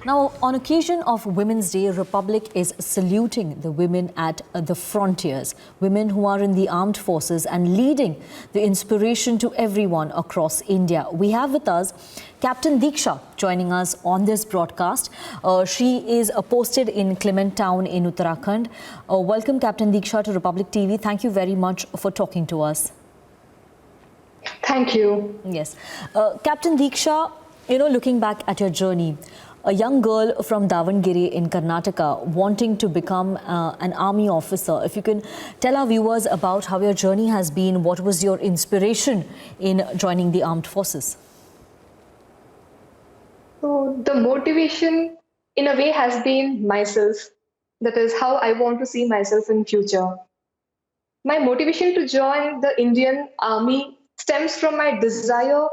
Now, on occasion of Women's Day, Republic is saluting the women at the frontiers, women who are in the armed forces and leading the inspiration to everyone across India. We have with us Captain Deeksha joining us on this broadcast. She is posted in Clement Town in Uttarakhand. Welcome, Captain Deeksha, to Republic TV. Thank you very much for talking to us. Thank you. Yes. Captain Deeksha, looking back at your journey, a young girl from Davangere in Karnataka wanting to become an army officer. If you can tell our viewers about how your journey has been, what was your inspiration in joining the armed forces? So the motivation in a way has been myself. That is how I want to see myself in future. My motivation to join the Indian Army stems from my desire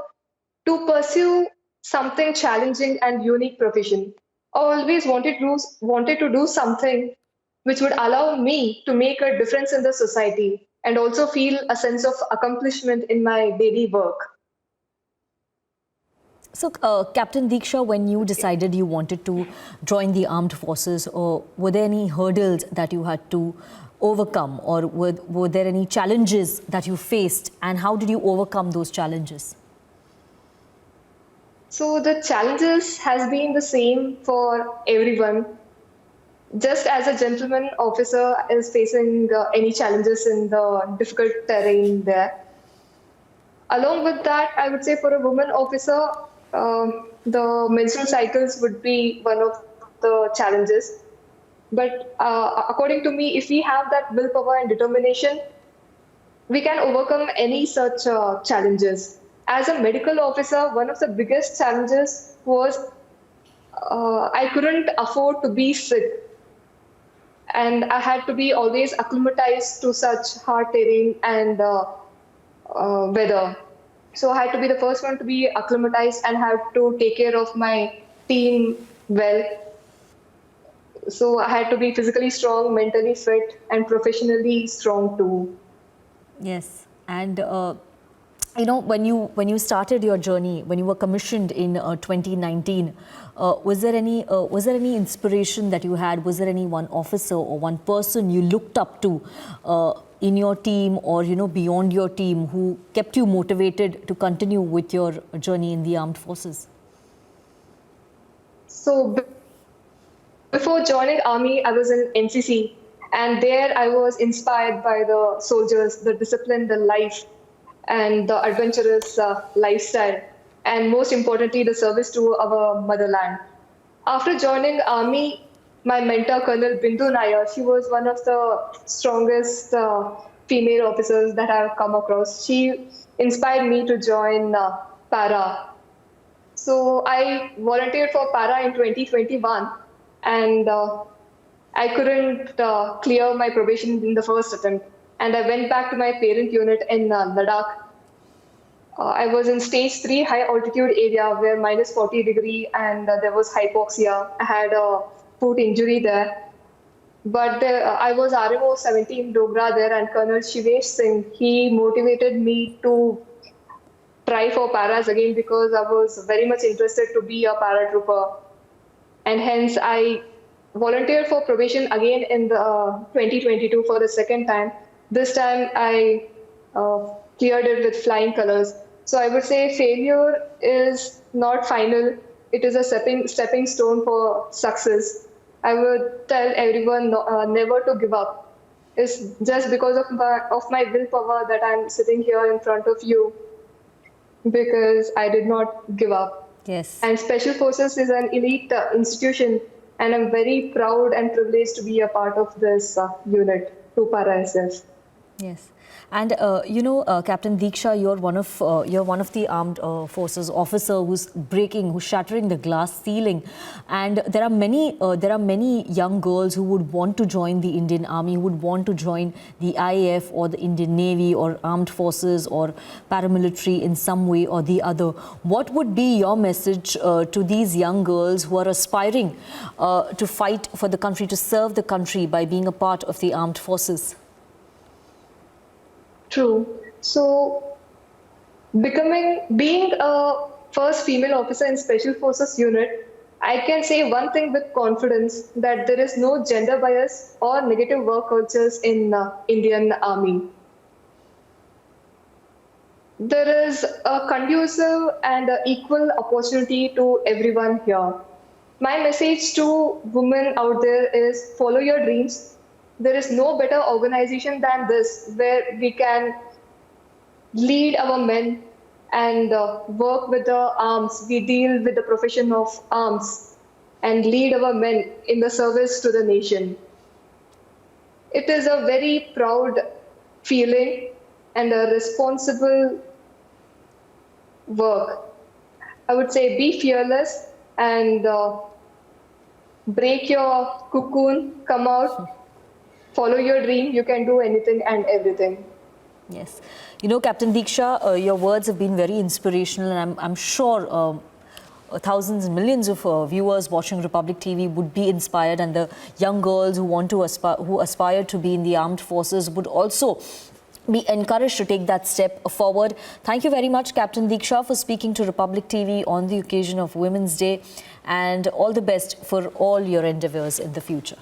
to pursue something challenging and unique profession. I always wanted to do something which would allow me to make a difference in the society and also feel a sense of accomplishment in my daily work. So, Captain Deeksha, when you decided you wanted to join the armed forces, were there any hurdles that you had to overcome, or were there any challenges that you faced, and how did you overcome those challenges? So the challenges has been the same for everyone. Just as a gentleman officer is facing any challenges in the difficult terrain there. Along with that, I would say for a woman officer, the menstrual cycles would be one of the challenges. But according to me, if we have that willpower and determination, we can overcome any such challenges. As a medical officer, one of the biggest challenges was I couldn't afford to be sick. And I had to be always acclimatized to such hard terrain and weather. So I had to be the first one to be acclimatized and have to take care of my team well. So I had to be physically strong, mentally fit, and professionally strong too. Yes, and when you started your journey, when you were commissioned in 2019, was there any inspiration that you had? Was there any one officer or one person you looked up to in your team, or beyond your team, who kept you motivated to continue with your journey in the armed forces? So before joining army, I was in NCC, and there I was inspired by the soldiers, the discipline, the life, and the adventurous lifestyle, and most importantly, the service to our motherland. After joining army, my mentor, Colonel Bindu Nair, she was one of the strongest female officers that I've come across. She inspired me to join para. So I volunteered for para in 2021, and I couldn't clear my probation in the first attempt. And I went back to my parent unit in Ladakh. I was in stage 3 high altitude area where minus 40 degree and there was hypoxia. I had a foot injury there. But I was RMO 17 Dogra there, and Colonel Shivesh Singh, he motivated me to try for paras again because I was very much interested to be a paratrooper. And hence I volunteered for probation again in the 2022 for the second time. This time I cleared it with flying colors. So I would say failure is not final. It is a stepping stone for success. I would tell everyone never to give up. It's just because of my willpower that I'm sitting here in front of you, because I did not give up. Yes. And Special Forces is an elite institution, and I'm very proud and privileged to be a part of this unit, 2 Para SF. Yes, and Captain Deeksha, you're one of the armed forces officer who's shattering the glass ceiling, and there are many young girls who would want to join the Indian Army, who would want to join the IAF or the Indian Navy or armed forces or paramilitary in some way or the other. What would be your message to these young girls who are aspiring to fight for the country, to serve the country by being a part of the armed forces? True. So being a first female officer in Special Forces unit I can say one thing with confidence that there is no gender bias or negative work cultures in Indian Army. There is a conducive and equal opportunity to everyone here. My message to women out there is follow your dreams. There is no better organization than this where we can lead our men and work with the arms. We deal with the profession of arms and lead our men in the service to the nation. It is a very proud feeling and a responsible work. I would say be fearless and break your cocoon, come out, follow your dream. You can do anything and everything. Yes. You know, Captain Deeksha, your words have been very inspirational, and I'm sure thousands and millions of viewers watching Republic TV would be inspired, and the young girls who want to aspire to be in the armed forces would also be encouraged to take that step forward. Thank you very much, Captain Deeksha, for speaking to Republic TV on the occasion of Women's Day, and all the best for all your endeavours in the future.